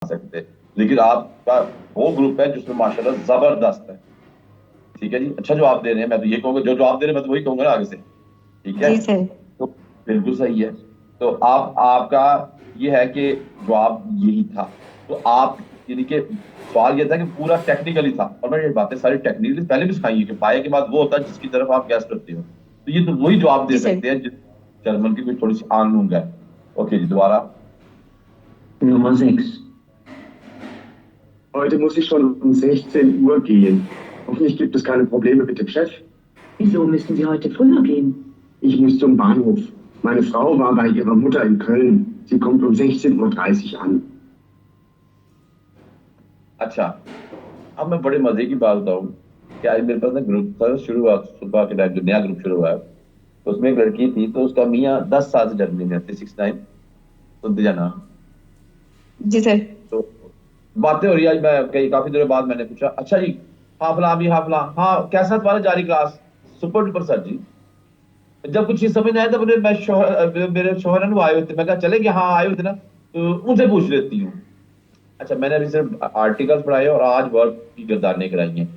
सकते, लेकिन आपका वो ग्रुप है जिसमें माशाल्लाह जबरदस्त है। ठीक है जी, अच्छा जवाब दे रहे हैं। मैं तो ये कहूंगा, जो जवाब दे रहे हैं मैं तो वही कहूंगा ना आगे से। ठीक है, जी सर। तो बिल्कुल सही है। तो आप आपका ये है कि जवाब यही था। तो आप यानी कि सवाल ये था कि पूरा टेक्निकली था, और मैं ये बातें सारी टेक्निकली पहले भी सिखाई है कि पाए के बाद वो होता है जिसकी तरफ आप गैस करते हो। तो ये तो वही जवाब दे जी सर। सकते हैं जिस जर्मन की कोई थोड़ी सी आंग ऊंग है। ओके जी, दोबारा। Nummer 6. Heute muss ich schon um 16 Uhr gehen. Hoffentlich gibt es keine Probleme mit dem Chef. Wieso müssen Sie heute früher gehen? Ich muss zum Bahnhof. Meine Frau war bei ihrer Mutter in Köln. Sie kommt um 16:30 Uhr an. अच्छा, अब मैं बड़े मजे की बात बताऊं कि आज मेरे पास ना ग्रुप था, शुरू हुआ सुबह के टाइम, जो नया ग्रुप शुरू हुआ है, तो उसमें एक लड़की थी, तो उसका मियाँ 10 साल से जर्मनी में, 369, सुनते जाना। जी सर। तो बातें हो रही है, आज मैं कई काफी देर बाद मैंने पूछा, अच्छा जी, हाफला भी हाफला, हाँ कैसा तुम्हारा जारी क्लास? सुपर डुपर सर जी। जब कुछ चीज समझ नहीं आया तो मेरे शोहर ने वो आए होते, मैं कहा चले कि हाँ आए होते ना, तो उनसे पूछ लेती हूँ। अच्छा, मैंने अभी सिर्फ आर्टिकल्स पढ़ाए और आज वर्क की गिरदारने कराई हैं।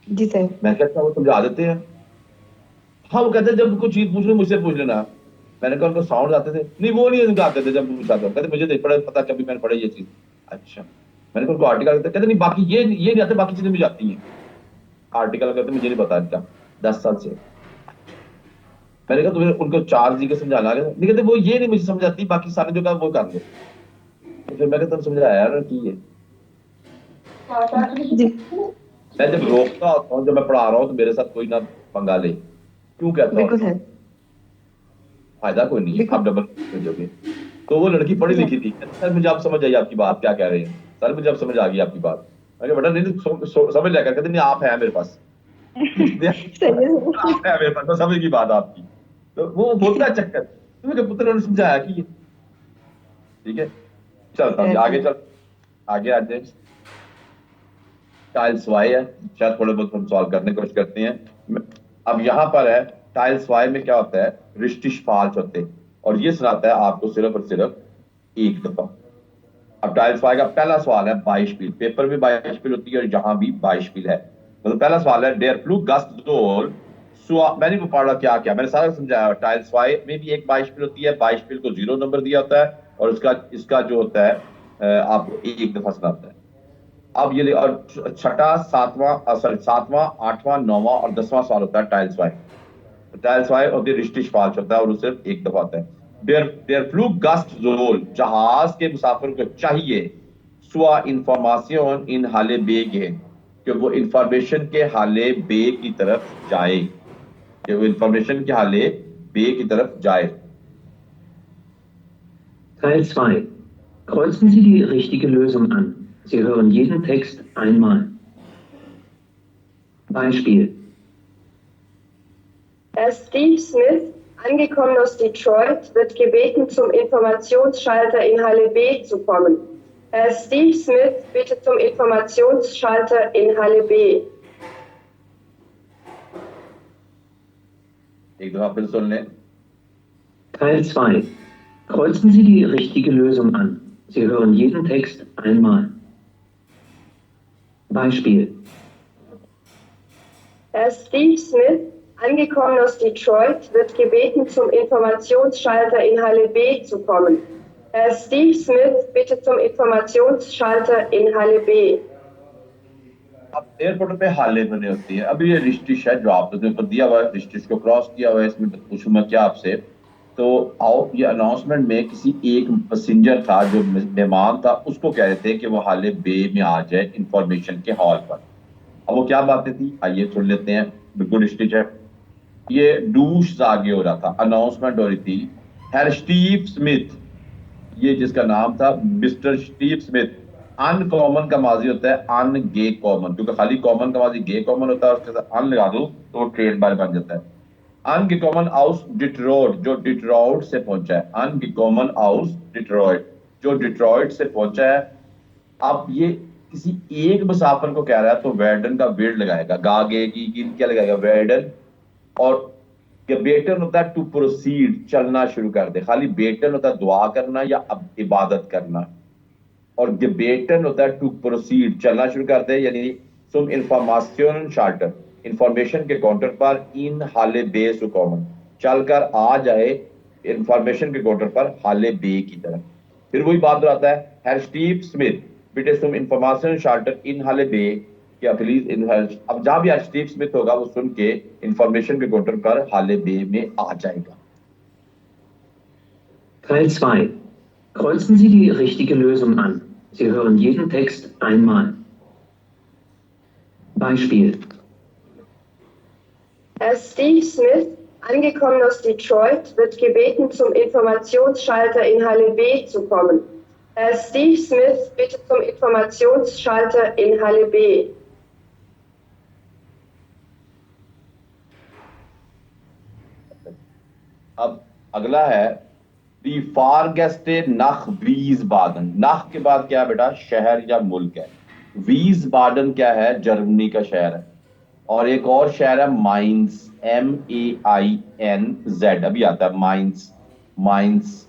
जी सर। मैं कहता वो समझा देते हैं। हाँ, वो कहते हैं जब कुछ चीज पूछ लो मुझसे पूछ लेना। मैंने कहा उनको साउंड आते थे? नहीं, वो नहीं उनको आते थे। जब पूछा तो कहते मुझे नहीं पढ़ा पता, कभी मैंने पढ़ा ये चीज। अच्छा, मैंने कहा उनको आर्टिकल कहते नहीं, बाकी ये नहीं आते, बाकी चीजें मुझे आती हैं। आर्टिकल कहते मुझे नहीं पता इनका, 10 साल से। मैंने कहा तुम्हें उनको 4 जी के समझाना आ गया? नहीं, कहते वो ये नहीं मुझे समझ आती, बाकी सारे जो कहा वो कर लो। तो फिर मैंने तुम समझाया यार की है। जी। मैं जब रोकता होता हूँ, जब मैं पढ़ा रहा हूँ, तो मेरे साथ कोई ना पंगा ले, क्यों कहता बिल्कुल होता सर। हूँ? फायदा कोई नहीं है, बिल्कुल। आप डबल भेजोगे। तो वो लड़की पढ़ी जी लिखी सर। थी, कहती, सर मुझे आप समझ आई आपकी बात क्या कह रहे हैं, सर मुझे अब समझ आ गई आपकी बात। मैं कहा, बेटा नहीं नहीं, समझ लिया कर। कहते नहीं, आप है मेरे पास। सही है सर। आप है मेरे पास, तो समझ की बात आपकी। तो वो होता है चक्कर, तुम्हें क्या पुत्र ने समझाया कि ठीक है। चलता हूँ रहता आगे, है। चल आगे आ जाए। टाइल्स वाई है, शायद थोड़े बहुत हम सॉल्व करने की कोशिश करते हैं। अब यहाँ पर है, टाइल्स वाई में क्या होता है, रिश्टिश फाल्ट होते हैं, और ये सुनाता है आपको सिर्फ और सिर्फ एक दफा। अब टाइल्स वाई का पहला सवाल है 22 पेपर में 22 होती है और यहाँ भी 22 है। मतलब पहला सवाल है, डेयर फ्लू गस्ट जोल सुआ, मैंने वो पढ़ा क्या क्या, मैंने सारा समझाया। टाइल्स वाई में भी एक 22 होती है, 22 को 0 नंबर दिया होता है, और उसका इसका जो होता है आपको एक दफा सुनाता है। अब ये और छठा, सातवां, सॉरी, सातवां, आठवां, नौवां और 10वां सवाल होता है टाइल्स वाई। टाइल्स वाई और रिश्टिश फाल्ट होता है, और वो सिर्फ एक दफा आता है। देयर देयर फ्लू गस्ट जोल, जहाज के मुसाफिर को चाहिए, सुआ इंफॉर्मेशन इन हाले बे के, कि वो इंफॉर्मेशन के हाले बे की तरफ जाए, कि वो इंफॉर्मेशन के हाले बे की तरफ जाए। Teil 2. Kreuzen Sie die richtige Lösung an. Sie hören jeden Text einmal. Beispiel. Steve Smith, angekommen aus Detroit, wird gebeten, zum Informationsschalter in Halle B zu kommen. Steve Smith, bitte zum Informationsschalter in Halle B. एक दफा फिर सुन लें। Teil 2. Kreuzen Sie die richtige Lösung an. Sie hören jeden Text einmal. Beispiel. Steve Smith, angekommen aus Detroit, wird gebeten, zum Informationsschalter in Halle B zu kommen. Steve Smith, bitte zum Informationsschalter in Halle B. अब airport पे हाले बने होती है। अभी ये रिश्टिश है, जो आपने ऊपर दिया हुआ है, रिश्टिश को क्रॉस किया हुआ है, इसमें पूछूं मैं क्या आपसे। तो आओ, ये अनाउंसमेंट में किसी एक पैसेंजर था जो मेहमान था, उसको कह रहे थे कि वो हाले बे में आ जाए इंफॉर्मेशन के हॉल पर। अब वो क्या बातें थी, आइए सुन लेते हैं। बिल्कुल रिश्टिश है। ये डूश आगे हो रहा था, अनाउंसमेंट हो रही थी, हैर स्टीव स्मिथ, ये जिसका नाम था मिस्टर स्टीव स्मिथ। अनकॉमन का माजी होता है अन गे कॉमन, क्योंकि खाली कॉमन का माजी गे कॉमन होता है, उसके साथ अन लगा दो तो वो ट्रेड बार बन जाता है। अन गे कॉमन आउस डिट्रॉइट, जो डिट्रॉइट से पहुंचा है। अन गे कॉमन आउस डिट्रॉइट, जो डिट्रॉइट से पहुंचा है। अब ये किसी एक मुसाफिर को कह रहा है, तो वेडन का वेड लगाएगा, गागे की क्या लगाएगा, वेडन। और बेटन होता है टू प्रोसीड, चलना शुरू कर दे। खाली बेटन होता है दुआ करना या अब इबादत करना। और gebeten होता है टू प्रोसीड, चलना शुरू कर दे, यानी zum Information Schalter, इंफॉर्मेशन के काउंटर पर इन हाले बे zu kommen, चलकर आ जाए इंफॉर्मेशन के काउंटर पर हाले बे की तरफ। फिर वही बात दोहराता है, Herr Steve Smith bitte zum Information Schalter in Halle B, क्या प्लीज इन। अब जहां भी Herr Steve Smith होगा वो सुन के इंफॉर्मेशन के काउंटर पर हाले बे में आ जाएगा। Teil 2. Kreuzen Sie die richtige Lösung an. Sie hören jeden Text einmal. Beispiel. Herr Steve Smith, angekommen aus Detroit, wird gebeten, zum Informationsschalter in Halle B zu kommen. Herr Steve Smith, bitte zum Informationsschalter in Halle B. अब अगला है दी फारगेस्टे नख वीसबाडन। नख के बाद क्या है बेटा, शहर या मुल्क है। वीसबाडन क्या है, जर्मनी का शहर है। और एक और शहर है माइंस, MAINZ, अभी आता है माइंस, MAINZ,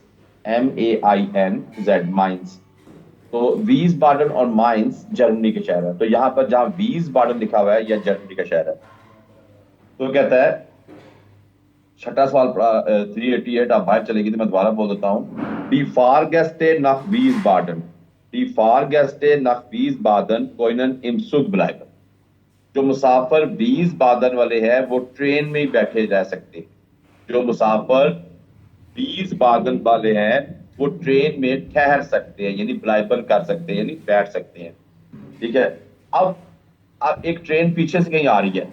माइंस। तो वीसबाडन और माइंस जर्मनी के शहर है। तो यहाँ पर जहां वीसबाडन लिखा हुआ है यह जर्मनी का शहर है। तो कहता है छठा सवाल 388, आप बाहर चलेगी तो मैं दोबारा बोल देता हूँ। Die Fahrgäste nach Wiesbaden, die Fahrgäste nach Wiesbaden können im Zug bleiben। जो मुसाफिर वीसबादन वाले हैं वो ट्रेन में ही बैठे रह सकते हैं। जो मुसाफिर वीसबादन वाले हैं वो ट्रेन में ठहर सकते हैं, यानी ब्लाइबल कर सकते हैं, यानी बैठ सकते हैं। ठीक है। अब एक ट्रेन पीछे से कहीं आ रही है,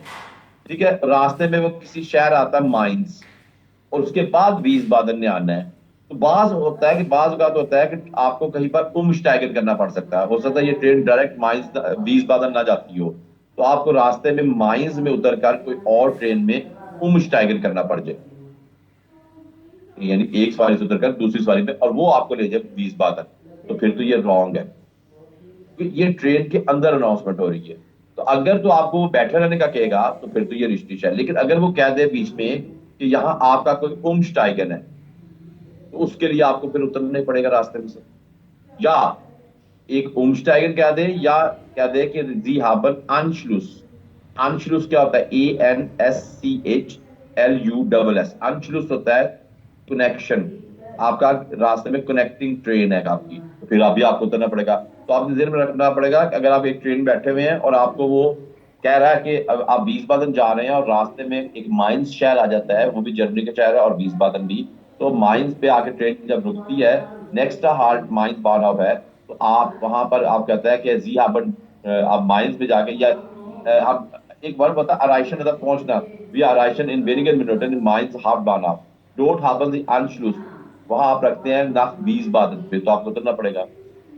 ठीक है, रास्ते में वो किसी शहर आता है माइंस, और उसके बाद वीसबादन ने आना है। तो बाज होता है कि बाज का तो होता है कि आपको कहीं पर उमस्टाइगन करना पड़ सकता है। हो सकता है ये ट्रेन डायरेक्ट माइंस वीसबादन ना जाती हो, तो आपको रास्ते में माइंस में उतरकर कोई और ट्रेन में उमस्टाइगन करना पड़ जाए, यानी एक सवारी से उतरकर दूसरी सवारी पे, और वो आपको ले जाए वीसबादन। तो फिर तो ये रॉन्ग है, ये ट्रेन के अंदर अनाउंसमेंट हो रही है। तो अगर तो आपको बैठे रहने का कहेगा तो फिर तो ये रिश्तिश है। लेकिन अगर वो कह दे बीच में कि यहाँ आपका कोई उमस्टाइगन है, तो उसके लिए आपको फिर उतरना ही पड़ेगा रास्ते में से। या एक उमस्टाइगन कह दे, या कह दे कि जी हाबन अंशलुस। अंशलुस क्या होता है, ANSCHLUSS। अंशलुस होता है कनेक्शन, आपका रास्ते में कनेक्टिंग ट्रेन है आपकी, तो फिर अभी आपको उतरना पड़ेगा। तो आपने ध्यान में रखना पड़ेगा कि अगर आप एक ट्रेन बैठे हुए हैं और आपको वो कह रहा है कि अब आप वीसबादन जा रहे हैं और रास्ते में एक माइंस शहर आ जाता है, वो भी जर्मनी का शहर है और वीसबादन भी, तो माइंस पे आके ट्रेन जब रुकती है, नेक्स्ट हाल्ट माइंस बारहाफ है, तो आप वहां पर आप कहता है कि जी हाबन, आप माइंस में जाके, या आप एक वर्ब होता है अराइशन, मतलब पहुंचना, वी अराइशन इन वेनिगन मिनोटन इन माइंस हाफ बारहाफ, डोंट हाबन द अंशलुस, वहां आप रखते हैं नाख वीसबादन पे, तो आपको उतरना पड़ेगा।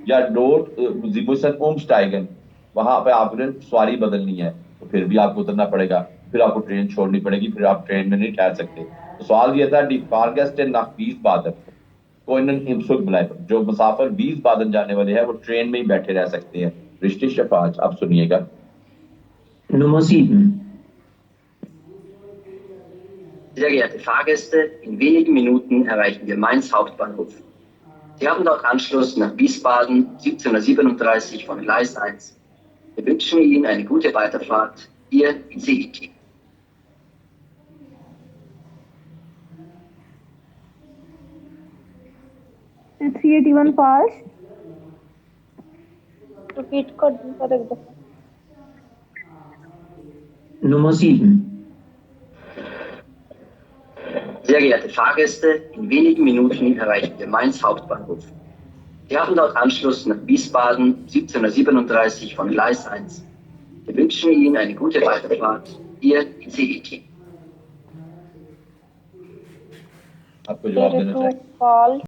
या डोट जिबुसन उमस्टाइगन, वहां पे आपने सवारी बदलनी है, तो फिर भी आपको उतरना पड़ेगा, फिर आपको ट्रेन छोड़नी पड़ेगी, फिर आप ट्रेन में नहीं ठहर सकते। तो सवाल ये था, डी फारगेस्टे नाख वीसबादन कोइनन इम सुग ब्लाइबन, जो मुसाफिर वीसबादन जाने वाले हैं वो ट्रेन में ही बैठे रह सकते हैं। रिश्ते शफाज, आप सुनिएगा। Nummer 7. Sehr geehrte Fahrgäste, in wenigen Minuten erreichen wir Mainz Hauptbahnhof. Sie haben dort Anschluss nach Wiesbaden 17:37 Uhr von Gleis 1. Wir wünschen Ihnen eine gute Weiterfahrt. Ihr ICE-Team. It's 81 fast. Repeat कर दो। Nummer 7. Sehr geehrte Fahrgäste, in wenigen Minuten erreichen wir Mainz Hauptbahnhof. Sie haben dort Anschluss nach Wiesbaden 17:37 Uhr von Gleis 1. Wir wünschen Ihnen eine gute Weiterfahrt. Ihr ICE-Team. आपको जवाब देना चाहिए।